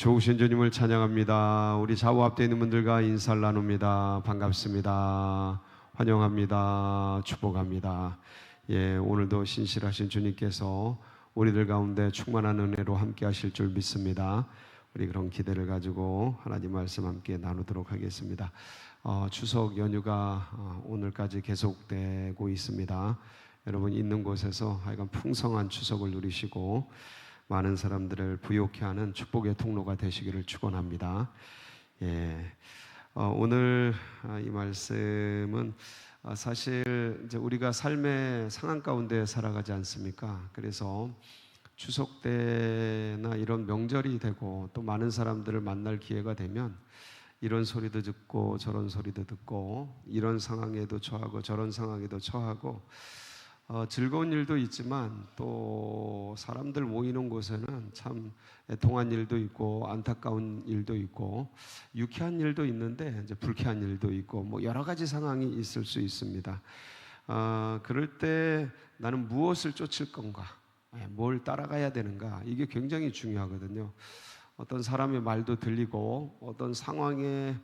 좋으신 주님을 찬양합니다. 우리 좌우 앞에 있는 분들과 인사를 나눕니다. 반갑습니다. 환영합니다. 축복합니다. 오늘도 신실하신 주님께서 우리들 가운데 충만한 은혜로 함께 하실 줄 믿습니다. 우리 그런 기대를 가지고 하나님 말씀 함께 나누도록 하겠습니다. 추석 연휴가 오늘까지 계속되고 있습니다. 여러분 있는 곳에서 하여간 풍성한 추석을 누리시고 많은 사람들을 부욕케 하는 축복의 통로가 되시기를 축원합니다. 오늘 이 말씀은 사실 이제 우리가 삶의 상황 가운데 살아가지 않습니까? 그래서 추석 때나 이런 명절이 되고 또 많은 사람들을 만날 기회가 되면 이런 소리도 듣고 저런 소리도 듣고 이런 상황에도 처하고 저런 상황에도 처하고 즐거운 일도 있지만 또 사람들 모이는 곳에는 참 애통한 일도 있고 안타까운 일도 있고 유쾌한 일도 있는데 이제 불쾌한 일도 있고 뭐 여러 가지 상황이 있을 수 있습니다. 그럴 때 나는 무엇을 쫓을 건가, 뭘 따라가야 되는가, 이게 굉장히 중요하거든요. 어떤 사람의 말도 들리고 어떤 상황에서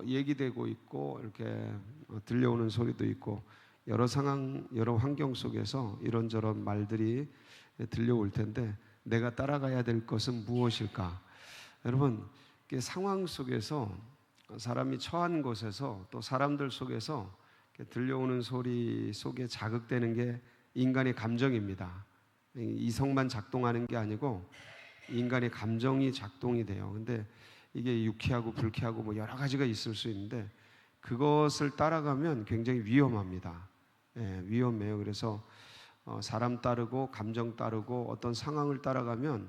얘기되고 있고 이렇게 들려오는 소리도 있고 여러 상황, 여러 환경 속에서 이런저런 말들이 들려올 텐데 내가 따라가야 될 것은 무엇일까? 여러분, 상황 속에서 사람이 처한 곳에서 또 사람들 속에서 들려오는 소리 속에 자극되는 게 인간의 감정입니다. 이성만 작동하는 게 아니고 인간의 감정이 작동이 돼요. 근데 이게 유쾌하고 불쾌하고 뭐 여러 가지가 있을 수 있는데 그것을 따라가면 굉장히 위험합니다. 위험해요. 그래서 사람 따르고 감정 따르고 어떤 상황을 따라가면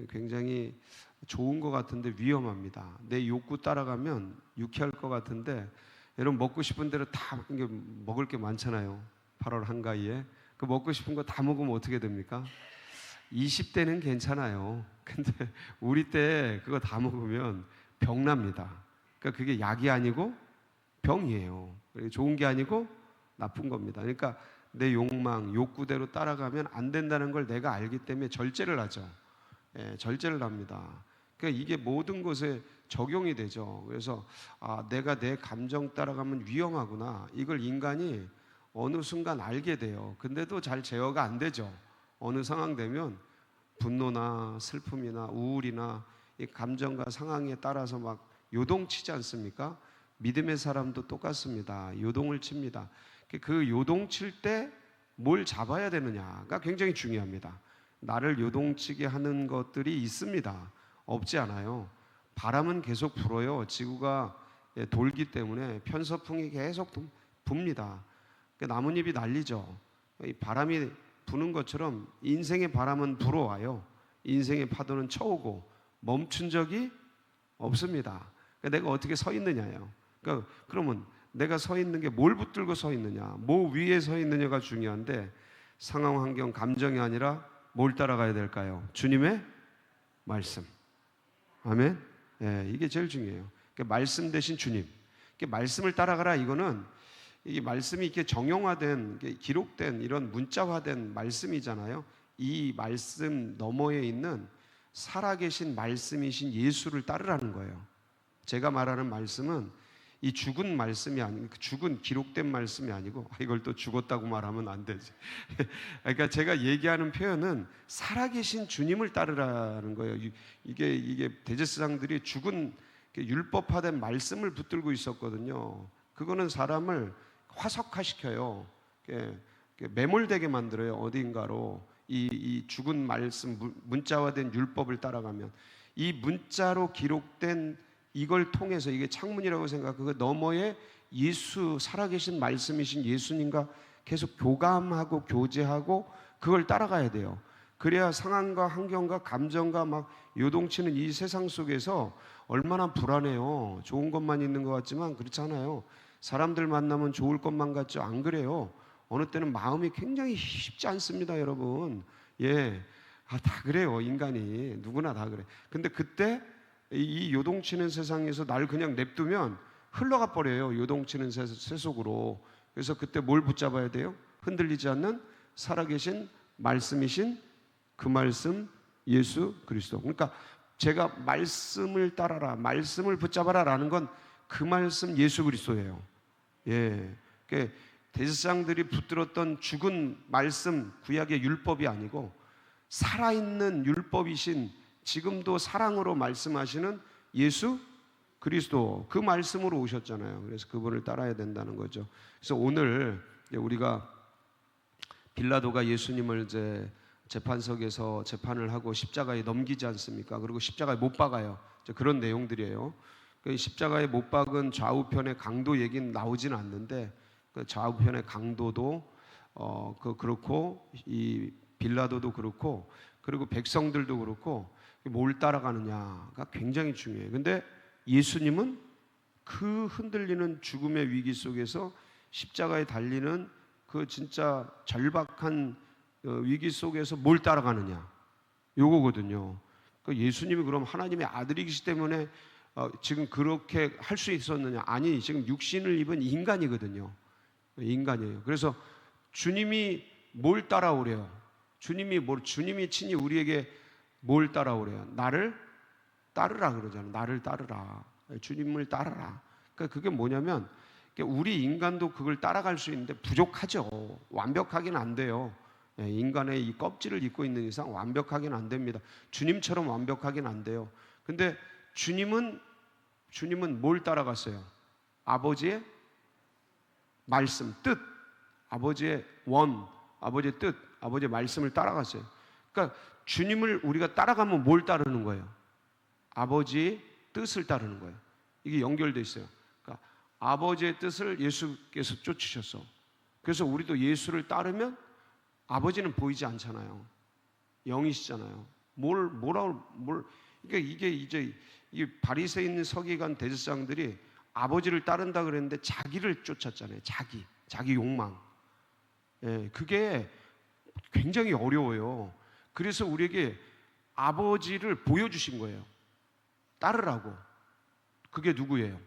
굉장히 좋은 것 같은데 위험합니다. 내 욕구 따라가면 유쾌할 것 같은데 여러분 먹고 싶은 대로 다 먹을 게 많잖아요. 8월 한가위에 그 먹고 싶은 거 다 먹으면 어떻게 됩니까? 20대는 괜찮아요. 근데 우리 때 그거 다 먹으면 병납니다. 그러니까 그게 약이 아니고 병이에요. 좋은 게 아니고 나쁜 겁니다. 그러니까 내 욕망, 욕구대로 따라가면 안 된다는 걸 내가 알기 때문에 절제를 하죠. 절제를 합니다. 그러니까 이게 모든 것에 적용이 되죠. 그래서 내가 내 감정 따라가면 위험하구나. 이걸 인간이 어느 순간 알게 돼요. 근데도 잘 제어가 안 되죠. 어느 상황 되면 분노나 슬픔이나 우울이나 이 감정과 상황에 따라서 막 요동치지 않습니까? 믿음의 사람도 똑같습니다. 요동을 칩니다. 그 요동칠 때 뭘 잡아야 되느냐가 굉장히 중요합니다. 나를 요동치게 하는 것들이 있습니다. 없지 않아요. 바람은 계속 불어요. 지구가 돌기 때문에 편서풍이 계속 붑니다. 나뭇잎이 날리죠. 이 바람이 부는 것처럼 인생의 바람은 불어와요. 인생의 파도는 쳐오고 멈춘 적이 없습니다. 내가 어떻게 서 있느냐예요. 그러면 내가 서 있는 게 뭘 붙들고 서 있느냐, 뭐 위에 서 있느냐가 중요한데 상황, 환경, 감정이 아니라 뭘 따라가야 될까요? 주님의 말씀. 아멘. 이게 제일 중요해요. 말씀 대신 주님. 말씀을 따라가라. 이거는 이 말씀이 이렇게 정형화된, 기록된 이런 문자화된 말씀이잖아요. 이 말씀 너머에 있는 살아계신 말씀이신 예수를 따르라는 거예요. 제가 말하는 말씀은 이 죽은 말씀이 아니고 죽은 기록된 말씀이 아니고 이걸 또 죽었다고 말하면 안 되지. 그러니까 제가 얘기하는 표현은 살아계신 주님을 따르라는 거예요. 이게 대제사장들이 죽은 율법화된 말씀을 붙들고 있었거든요. 그거는 사람을 화석화시켜요. 매몰되게 만들어요. 어딘가로 이 죽은 말씀 문자화된 율법을 따라가면 이 문자로 기록된 이걸 통해서 이게 창문이라고 생각하고 그 너머에 예수, 살아계신 말씀이신 예수님과 계속 교감하고 교제하고 그걸 따라가야 돼요. 그래야 상황과 환경과 감정과 막 요동치는 이 세상 속에서 얼마나 불안해요. 좋은 것만 있는 것 같지만 그렇지 않아요. 사람들 만나면 좋을 것만 같죠. 안 그래요. 어느 때는 마음이 굉장히 쉽지 않습니다, 여러분. 다 그래요. 인간이 누구나 다 그래. 근데 그때 이 요동치는 세상에서 날 그냥 냅두면 흘러가 버려요. 요동치는 세속으로. 그래서 그때 뭘 붙잡아야 돼요? 흔들리지 않는 살아계신 말씀이신 그 말씀 예수 그리스도. 그러니까 제가 말씀을 따라라, 말씀을 붙잡아라 라는 건 그 말씀 예수 그리스도예요. 예, 그러니까 대제사장들이 붙들었던 죽은 말씀, 구약의 율법이 아니고 살아있는 율법이신, 지금도 사랑으로 말씀하시는 예수 그리스도, 그 말씀으로 오셨잖아요. 그래서 그분을 따라야 된다는 거죠. 그래서 오늘 우리가 빌라도가 예수님을 이제 재판석에서 재판을 하고 십자가에 넘기지 않습니까? 그리고 십자가에 못 박아요. 그런 내용들이에요. 그 십자가에 못 박은 좌우편의 강도 얘기는 나오진 않는데, 그 좌우편의 강도도 그렇고, 이 빌라도도 그렇고, 그리고 백성들도 그렇고, 뭘 따라가느냐가 굉장히 중요해요. 근데 예수님은 그 흔들리는 죽음의 위기 속에서 십자가에 달리는 그 진짜 절박한 위기 속에서 뭘 따라가느냐, 요거거든요. 예수님이 그럼 하나님의 아들이기 때문에 지금 그렇게 할 수 있었느냐? 아니, 지금 육신을 입은 인간이거든요. 인간이에요. 그래서 주님이 뭘 따라오래요? 주님이 친히 우리에게 뭘 따라오래요? 나를 따르라 그러잖아요. 나를 따르라. 주님을 따르라. 그러니까 그게 뭐냐면, 우리 인간도 그걸 따라갈 수 있는데 부족하죠. 완벽하긴 안 돼요. 인간의 이 껍질을 입고 있는 이상 완벽하긴 안 됩니다. 주님처럼 완벽하긴 안 돼요. 근데 주님은 뭘 따라갔어요? 아버지의 말씀, 뜻, 아버지의 아버지의 뜻, 아버지의 말씀을 따라갔어요. 그러니까 주님을 우리가 따라가면 뭘 따르는 거예요? 아버지의 뜻을 따르는 거예요. 이게 연결되어 있어요. 그러니까 아버지의 뜻을 예수께서 쫓으셨어. 그래서 우리도 예수를 따르면 아버지는 보이지 않잖아요. 영이시잖아요. 그러니까 이게 이제 이 바리새인 서기관 대제사장들이 아버지를 따른다 그랬는데 자기를 쫓았잖아요. 자기 욕망. 예, 그게 굉장히 어려워요. 그래서 우리에게 아버지를 보여주신 거예요. 따르라고. 그게 누구예요?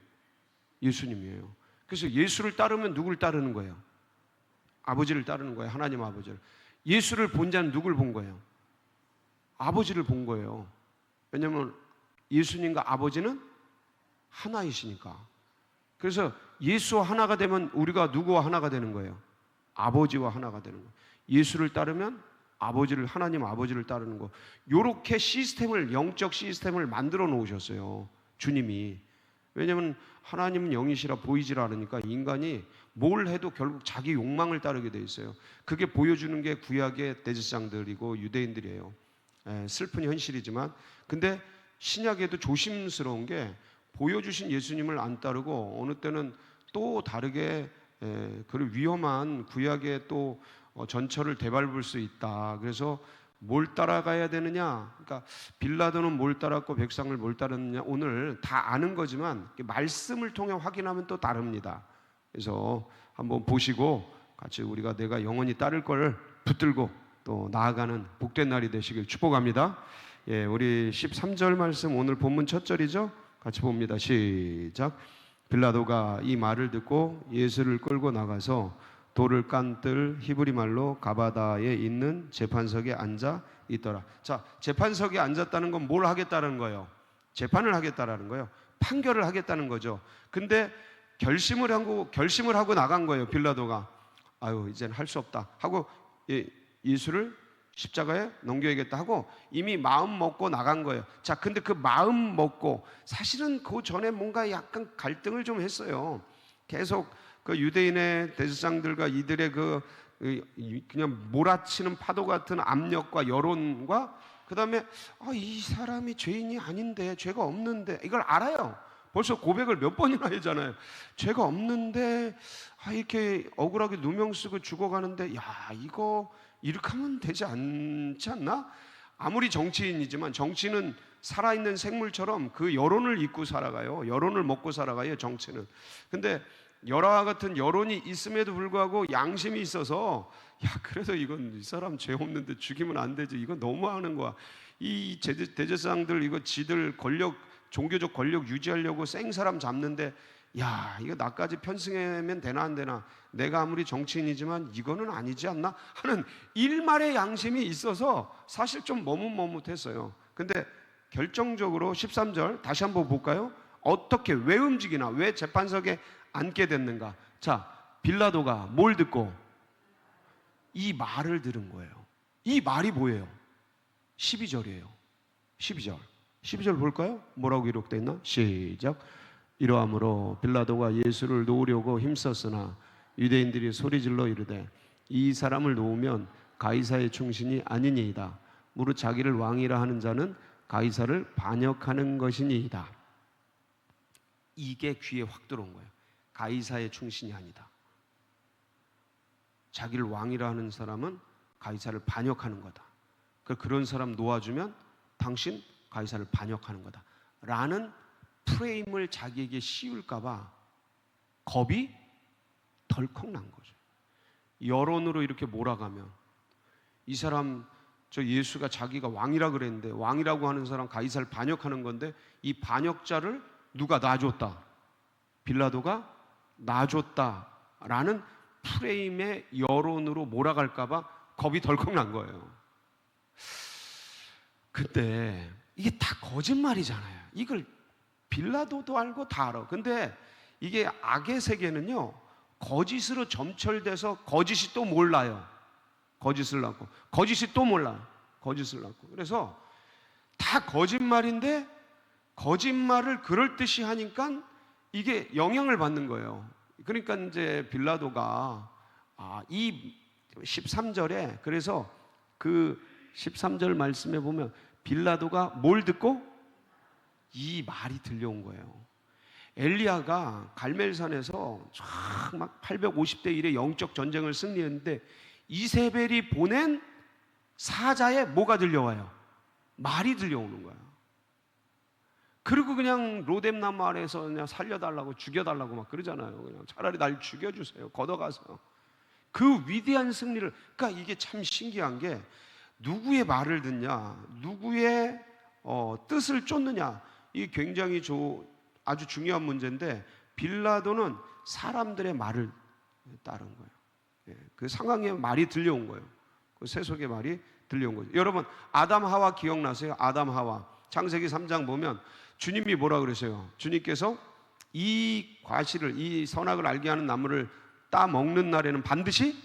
예수님이에요. 그래서 예수를 따르면 누굴 따르는 거예요? 아버지를 따르는 거예요. 하나님 아버지를. 예수를 본 자는 누굴 본 거예요? 아버지를 본 거예요. 왜냐하면 예수님과 아버지는 하나이시니까. 그래서 예수와 하나가 되면 우리가 누구와 하나가 되는 거예요? 아버지와 하나가 되는 거예요. 예수를 따르면 하나님 아버지를 따르는 거. 요렇게 영적 시스템을 만들어 놓으셨어요. 주님이. 왜냐하면 하나님은 영이시라 보이질 않으니까 인간이 뭘 해도 결국 자기 욕망을 따르게 돼 있어요. 그게 보여주는 게 구약의 대제사장들이고 유대인들이에요. 슬픈 현실이지만, 근데 신약에도 조심스러운 게 보여주신 예수님을 안 따르고 어느 때는 또 다르게 그런 위험한 구약의 또 전철을 되밟을 수 있다. 그래서 뭘 따라가야 되느냐? 그러니까 빌라도는 뭘 따랐고 백성을 뭘 따랐느냐? 오늘 다 아는 거지만 말씀을 통해 확인하면 또 다릅니다. 그래서 한번 보시고 같이 우리가 내가 영원히 따를 걸 붙들고 또 나아가는 복된 날이 되시길 축복합니다. 예, 우리 13절 말씀 오늘 본문 첫 절이죠. 같이 봅니다. 시작. 빌라도가 이 말을 듣고 예수를 끌고 나가서 돌을 깐 뜰 히브리 말로 가바다에 있는 재판석에 앉아 있더라. 자, 재판석에 앉았다는 건 뭘 하겠다는 거예요? 재판을 하겠다라는 거예요. 판결을 하겠다는 거죠. 근데 결심을 하고 나간 거예요. 빌라도가. 아유, 이제는 할 수 없다 하고 예수를 십자가에 넘겨야겠다 하고 이미 마음 먹고 나간 거예요. 자, 근데 그 마음 먹고 사실은 그 전에 뭔가 약간 갈등을 좀 했어요. 계속 그 유대인의 대제사장들과 이들의 그냥 몰아치는 파도 같은 압력과 여론과 그다음에 이 사람이 죄인이 아닌데, 죄가 없는데, 이걸 알아요. 벌써 고백을 몇 번이나 하잖아요. 죄가 없는데 이렇게 억울하게 누명 쓰고 죽어가는데, 야, 이거 이렇게 하면 되지 않지 않나? 아무리 정치인이지만 정치는 살아있는 생물처럼 그 여론을 잊고 살아가요. 여론을 먹고 살아가요, 정치는. 근데 열화와 같은 여론이 있음에도 불구하고 양심이 있어서, 야, 그래도 이건 이 사람 죄 없는데 죽이면 안 되지. 이건 너무하는 거야. 이 대제사장들 이거 지들 종교적 권력 유지하려고 생사람 잡는데, 야, 이거 나까지 편승하면 되나 안 되나? 내가 아무리 정치인이지만 이거는 아니지 않나? 하는 일말의 양심이 있어서 사실 좀 머뭇머뭇했어요. 근데 결정적으로 13절 다시 한번 볼까요? 어떻게, 왜 움직이나, 왜 재판석에 앉게 됐는가? 자, 빌라도가 뭘 듣고? 이 말을 들은 거예요. 이 말이 뭐예요? 12절이에요. 12절 볼까요? 뭐라고 기록되어 있나? 시작. 이러함으로 빌라도가 예수를 놓으려고 힘썼으나 유대인들이 소리질러 이르되 이 사람을 놓으면 가이사의 충신이 아니니이다. 무릇 자기를 왕이라 하는 자는 가이사를 반역하는 것이니이다. 이게 귀에 확 들어온 거예요. 가이사의 충신이 아니다. 자기를 왕이라 하는 사람은 가이사를 반역하는 거다. 그런 사람 놓아주면 당신 가이사를 반역하는 거다 라는 프레임을 자기에게 씌울까 봐 겁이 덜컥 난 거죠. 여론으로 이렇게 몰아가면 이 사람, 저 예수가 자기가 왕이라 그랬는데 왕이라고 하는 사람 가이사를 반역하는 건데 이 반역자를 누가 놔줬다? 빌라도가 놔줬다라는 프레임의 여론으로 몰아갈까 봐 겁이 덜컥 난 거예요. 근데 이게 다 거짓말이잖아요. 이걸 빌라도도 알고 다 알아. 근데 이게 악의 세계는요, 거짓으로 점철돼서 거짓이 또 몰라요. 거짓을 낳고 거짓이 또 몰라요. 거짓을 낳고. 그래서 다 거짓말인데 거짓말을 그럴듯이 하니까 이게 영향을 받는 거예요. 그러니까 이제 빌라도가 이 13절에, 그래서 그 13절 말씀에 보면 빌라도가 뭘 듣고? 이 말이 들려온 거예요. 엘리야가 갈멜산에서 막 850대 1의 영적 전쟁을 승리했는데 이세벨이 보낸 사자에 뭐가 들려와요? 말이 들려오는 거야. 그리고 그냥 로뎀나무 아래에서 그냥 살려달라고, 죽여달라고 막 그러잖아요. 그냥 차라리 날 죽여주세요. 걷어가서. 그 위대한 승리를, 그러니까 이게 참 신기한 게 누구의 말을 듣냐, 누구의 뜻을 쫓느냐, 이 굉장히 아주 중요한 문제인데 빌라도는 사람들의 말을 따른 거예요. 그 상황에 말이 들려온 거예요. 그 세속의 말이 들려온 거죠. 여러분, 아담 하와 기억나세요? 아담 하와. 창세기 3장 보면 주님이 뭐라 그러세요? 주님께서 이 과실을, 이 선악을 알게 하는 나무를 따 먹는 날에는 반드시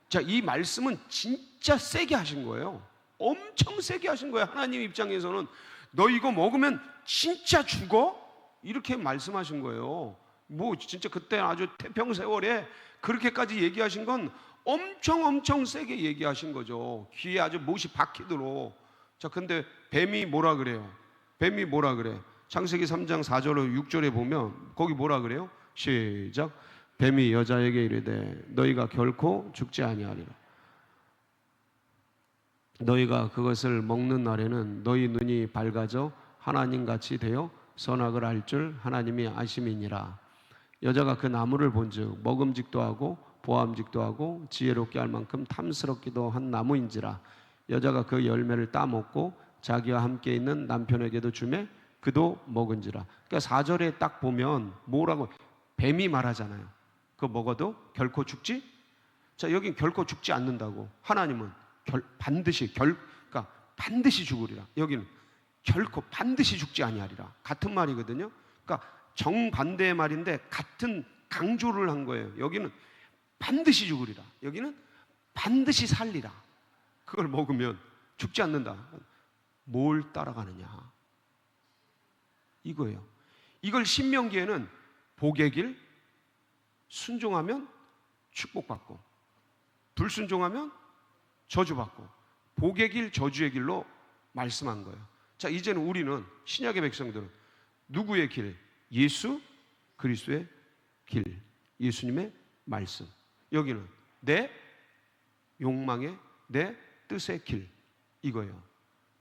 자, 이 말씀은 진짜 세게 하신 거예요. 엄청 세게 하신 거예요. 하나님 입장에서는 너 이거 먹으면 진짜 죽어? 이렇게 말씀하신 거예요. 뭐 진짜 그때 아주 태평세월에 그렇게까지 얘기하신 건 엄청 세게 얘기하신 거죠. 귀에 아주 못이 박히도록. 자, 근데 뱀이 뭐라 그래요? 뱀이 뭐라 그래? 창세기 3장 4절로 6절에 보면 거기 뭐라 그래요? 시작. 뱀이 여자에게 이르되 너희가 결코 죽지 아니하리라. 너희가 그것을 먹는 날에는 너희 눈이 밝아져 하나님같이 되어 선악을 알 줄 하나님이 아심이니라. 여자가 그 나무를 본즉 먹음직도 하고 보암직도 하고 지혜롭게 할 만큼 탐스럽기도 한 나무인지라. 여자가 그 열매를 따먹고 자기와 함께 있는 남편에게도 주매 그도 먹은지라. 그러니까 4절에 딱 보면 뭐라고? 뱀이 말하잖아요. 그거 먹어도 결코 죽지? 자, 여긴 결코 죽지 않는다고. 하나님은 그러니까 반드시 죽으리라. 여기는 결코 반드시 죽지 아니하리라. 같은 말이거든요. 그러니까 정반대의 말인데 같은 강조를 한 거예요. 여기는 반드시 죽으리라. 여기는 반드시 살리라. 그걸 먹으면 죽지 않는다. 뭘 따라가느냐? 이거예요. 이걸 신명기에는 복의 길, 순종하면 축복받고 불순종하면 저주받고 복의 길, 저주의 길로 말씀한 거예요. 자, 이제는 우리는 신약의 백성들은 누구의 길? 예수 그리스도의 길, 예수님의 말씀. 여기는 내 욕망의, 내 뜻의 길, 이거예요.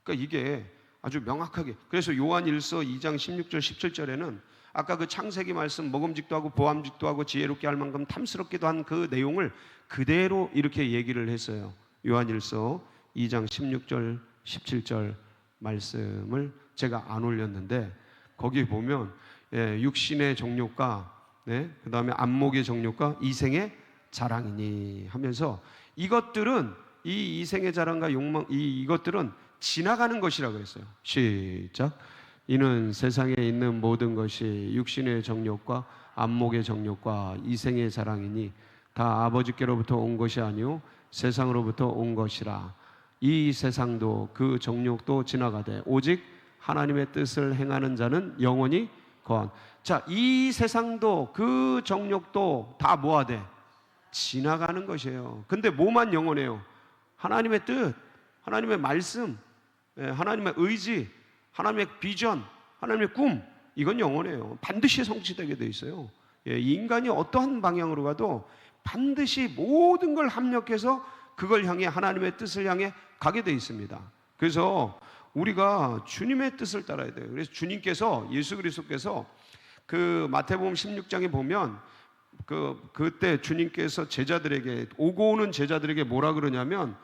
그러니까 이게 아주 명확하게, 그래서 요한일서 2장 16절 17절에는 아까 그 창세기 말씀 먹음직도 하고 보암직도 하고 지혜롭게 할 만큼 탐스럽기도 한 그 내용을 그대로 이렇게 얘기를 했어요. 요한일서 2장 16절 17절 말씀을 제가 안 올렸는데 거기 보면 육신의 정욕과 그 다음에 안목의 정욕과 이생의 자랑이니 하면서 이것들은, 이 이생의 자랑과 욕망, 이것들은 지나가는 것이라고 그랬어요. 시작. 이는 세상에 있는 모든 것이 육신의 정욕과 안목의 정욕과 이생의 자랑이니 다 아버지께로부터 온 것이 아니요 세상으로부터 온 것이라. 이 세상도 그 정욕도 지나가되 오직 하나님의 뜻을 행하는 자는 영원히 거한. 자, 이 세상도 그 정욕도 다 뭐하되 지나가는 것이에요. 근데 뭐만 영원해요? 하나님의 뜻, 하나님의 말씀, 하나님의 의지, 하나님의 비전, 하나님의 꿈, 이건 영원해요. 반드시 성취되게 돼 있어요. 인간이 어떠한 방향으로 가도 반드시 모든 걸 합력해서 그걸 향해 하나님의 뜻을 향해 가게 돼 있습니다. 그래서 우리가 주님의 뜻을 따라야 돼요. 그래서 주님께서, 예수 그리스도께서 그 마태복음 16장에 보면 그때 주님께서 제자들에게, 오고 오는 제자들에게 뭐라 그러냐면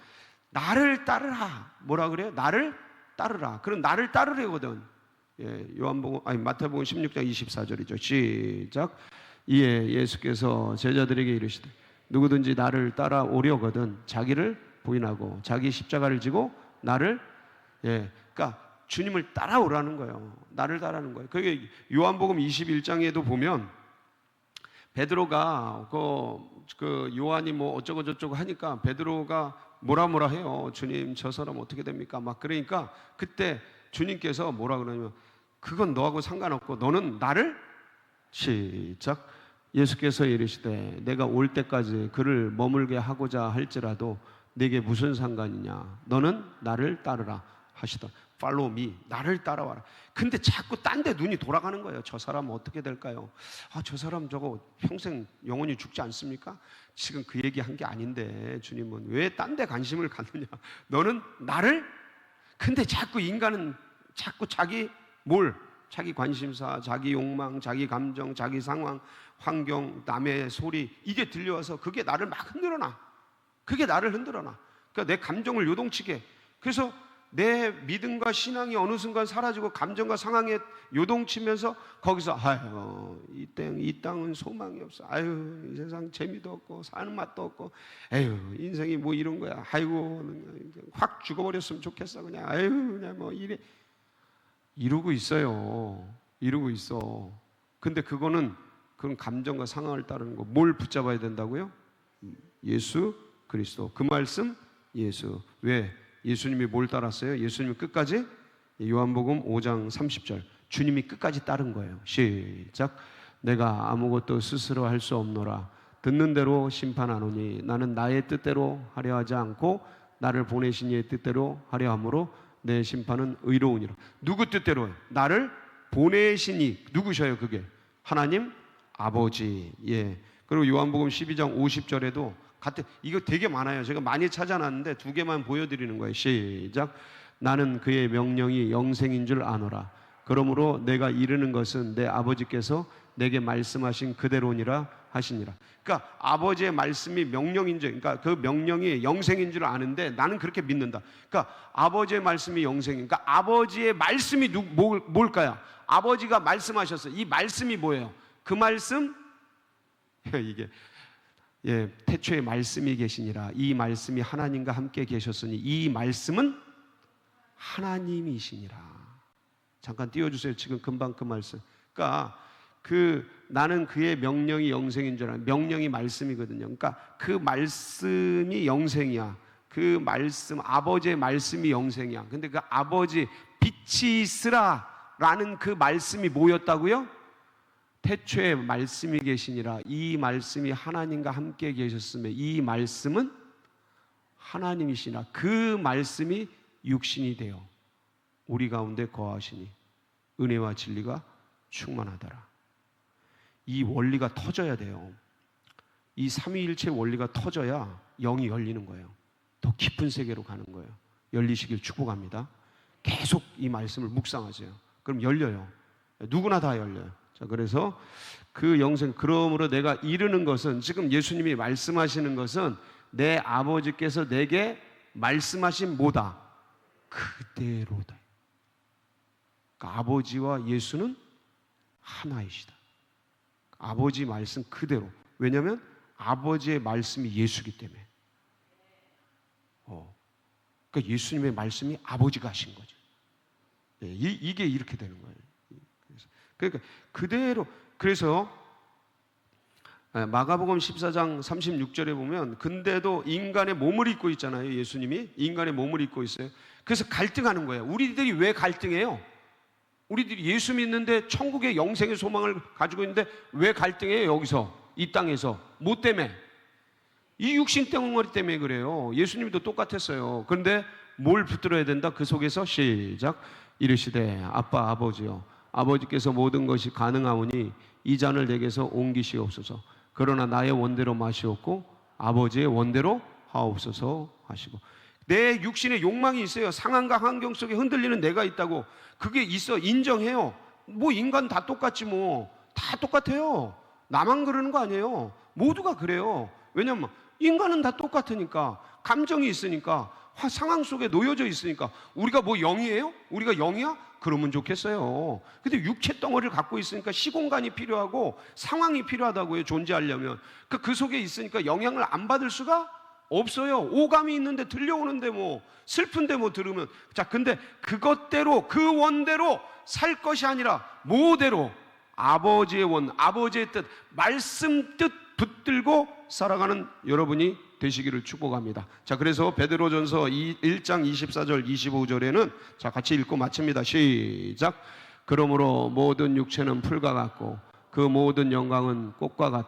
나를 따르라. 뭐라 그래요? 나를 따르라. 그럼 나를 따르래거든. 마태복음 16장 24절이죠. 시작. 이에 예수께서 제자들에게 이르시되 누구든지 나를 따라오려거든 자기를 부인하고 자기 십자가를 지고 나를, 그러니까 주님을 따라오라는 거예요. 나를 따라하는 거예요. 그게 요한복음 21장에도 보면 베드로가 그 요한이 뭐 어쩌고 저쩌고 하니까 베드로가 뭐라 해요. 주님, 저 사람 어떻게 됩니까? 막 그러니까 그때 주님께서 뭐라 그러냐면 그건 너하고 상관없고 너는 나를, 시작. 예수께서 이르시되 내가 올 때까지 그를 머물게 하고자 할지라도 내게 무슨 상관이냐? 너는 나를 따르라 하시더. Follow me. 나를 따라와라. 근데 자꾸 딴 데 눈이 돌아가는 거예요. 저 사람 어떻게 될까요? 저 사람 저거 평생 영원히 죽지 않습니까? 지금 그 얘기 한 게 아닌데 주님은 왜 딴 데 관심을 갖느냐? 너는 나를? 근데 자꾸 인간은 자꾸 자기 관심사, 자기 욕망, 자기 감정, 자기 상황, 환경, 남의 소리, 이게 들려와서 그게 나를 막 흔들어놔. 그게 나를 흔들어놔. 그러니까 내 감정을 요동치게. 그래서 내 믿음과 신앙이 어느 순간 사라지고 감정과 상황에 요동치면서 거기서 이 땅은 소망이 없어. 이 세상 재미도 없고 사는 맛도 없고, 인생이 뭐 이런 거야. 확 죽어버렸으면 좋겠어. 그냥 뭐 이러고 있어요. 이러고 있어. 근데 그건 감정과 상황을 따르는 거. 뭘 붙잡아야 된다고요? 예수 그리스도. 그 말씀 예수. 왜? 예수님이 뭘 따랐어요? 예수님이 끝까지, 요한복음 5장 30절, 주님이 끝까지 따른 거예요. 시작. 내가 아무것도 스스로 할 수 없노라. 듣는 대로 심판하노니 나는 나의 뜻대로 하려 하지 않고 나를 보내신 이의 뜻대로 하려 함으로 내 심판은 의로우니라. 누구 뜻대로요? 나를 보내신 이. 누구셔요 그게? 하나님 아버지. 그리고 요한복음 12장 50절에도 이거 되게 많아요. 제가 많이 찾아놨는데 두 개만 보여드리는 거예요. 시작. 나는 그의 명령이 영생인 줄 아노라. 그러므로 내가 이르는 것은 내 아버지께서 내게 말씀하신 그대로니라 하시니라. 그러니까 아버지의 말씀이 명령인 줄, 그러니까 그 명령이 영생인 줄 아는데 나는 그렇게 믿는다. 그러니까 아버지의 말씀이 영생인, 그러니까 아버지의 말씀이 뭘까요? 아버지가 말씀하셨어요. 이 말씀이 뭐예요? 그 말씀, 이게 태초에 말씀이 계시니라. 이 말씀이 하나님과 함께 계셨으니 이 말씀은 하나님이시니라. 잠깐 띄워주세요. 지금 금방 그 말씀. 그러니까 나는 그의 명령이 영생인 줄 알아요. 명령이 말씀이거든요. 그러니까 그 말씀이 영생이야. 그 말씀, 아버지의 말씀이 영생이야. 근데 그 아버지, 빛이 있으라라는 그 말씀이 뭐였다고요? 태초에 말씀이 계시니라. 이 말씀이 하나님과 함께 계셨으며 이 말씀은 하나님이시나. 그 말씀이 육신이 되어 우리 가운데 거하시니 은혜와 진리가 충만하더라. 이 원리가 터져야 돼요. 이 삼위일체 원리가 터져야 영이 열리는 거예요. 더 깊은 세계로 가는 거예요. 열리시길 축복합니다. 계속 이 말씀을 묵상하세요. 그럼 열려요. 누구나 다 열려요. 자, 그래서 그 영생, 그러므로 내가 이르는 것은, 지금 예수님이 말씀하시는 것은 내 아버지께서 내게 말씀하신 뭐다? 그대로다. 그러니까 아버지와 예수는 하나이시다. 아버지 말씀 그대로. 왜냐하면 아버지의 말씀이 예수기 때문에. 그러니까 그러니까 예수님의 말씀이 아버지가 하신 거죠. 예, 이게 이렇게 되는 거예요. 그러니까 그대로. 그래서 마가복음 14장 36절에 보면 근데도 인간의 몸을 입고 있잖아요. 예수님이 인간의 몸을 입고 있어요. 그래서 갈등하는 거예요. 우리들이 왜 갈등해요? 우리들이 예수 믿는데 천국의 영생의 소망을 가지고 있는데 왜 갈등해요? 여기서 이 땅에서 뭐 때문에? 이 육신 덩어리 때문에 그래요. 예수님도 똑같았어요. 그런데 뭘 붙들어야 된다? 그 속에서 시작. 이르시되 아빠 아버지요, 아버지께서 모든 것이 가능하오니 이 잔을 내게서 옮기시옵소서. 그러나 나의 원대로 마시옵고 아버지의 원대로 하옵소서 하시고. 내 육신의 욕망이 있어요. 상황과 환경 속에 흔들리는 내가 있다고. 그게 있어. 인정해요. 뭐 인간 다 똑같지 뭐. 다 똑같아요. 나만 그러는 거 아니에요. 모두가 그래요. 왜냐면 인간은 다 똑같으니까. 감정이 있으니까. 상황 속에 놓여져 있으니까. 우리가 뭐 영이에요? 우리가 영이야? 그러면 좋겠어요. 근데 육체 덩어리를 갖고 있으니까 시공간이 필요하고 상황이 필요하다고요. 존재하려면. 그 속에 있으니까 영향을 안 받을 수가 없어요. 오감이 있는데 들려오는데 뭐 슬픈데 뭐 들으면. 자, 근데 그것대로 그 원대로 살 것이 아니라 뭐대로 아버지의 원, 아버지의 뜻, 말씀 뜻 붙들고 살아가는 여러분이 되시기를 축복합니다. 자, 그래서 베드로전서 1장 24절 25절에는 자, 같이 읽고 마칩니다. 시작. 그러므로 모든 육체는 풀과 같고 그 모든 영광은 꽃과 같.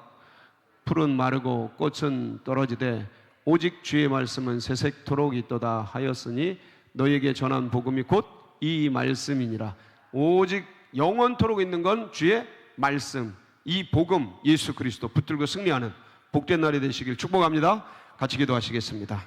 풀은 마르고 꽃은 떨어지되 오직 주의 말씀은 세세토록 있도다 하였으니 너에게 전한 복음이 곧 이 말씀이니라. 오직 영원토록 있는 건 주의 말씀, 이 복음, 예수 그리스도 붙들고 승리하는 복된 날이 되시길 축복합니다. 같이 기도하시겠습니다.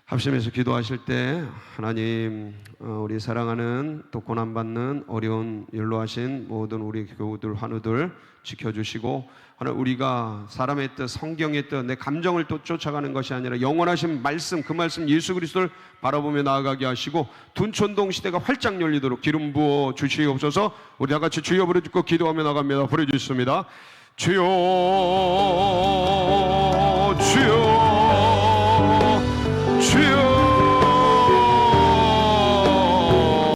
합심해서 기도하실 때 하나님, 우리 사랑하는 또 고난받는 어려운 연로하신 모든 우리 교우들 환우들 지켜주시고, 하나님 우리가 사람의 뜻, 성경의 뜻, 내 감정을 또 쫓아가는 것이 아니라 영원하신 말씀, 그 말씀 예수 그리스도를 바라보며 나아가게 하시고 둔촌동 시대가 활짝 열리도록 기름 부어 주시옵소서. 우리 다 같이 주여 부르짖고 기도하며 나갑니다. 부르짖습니다. 주여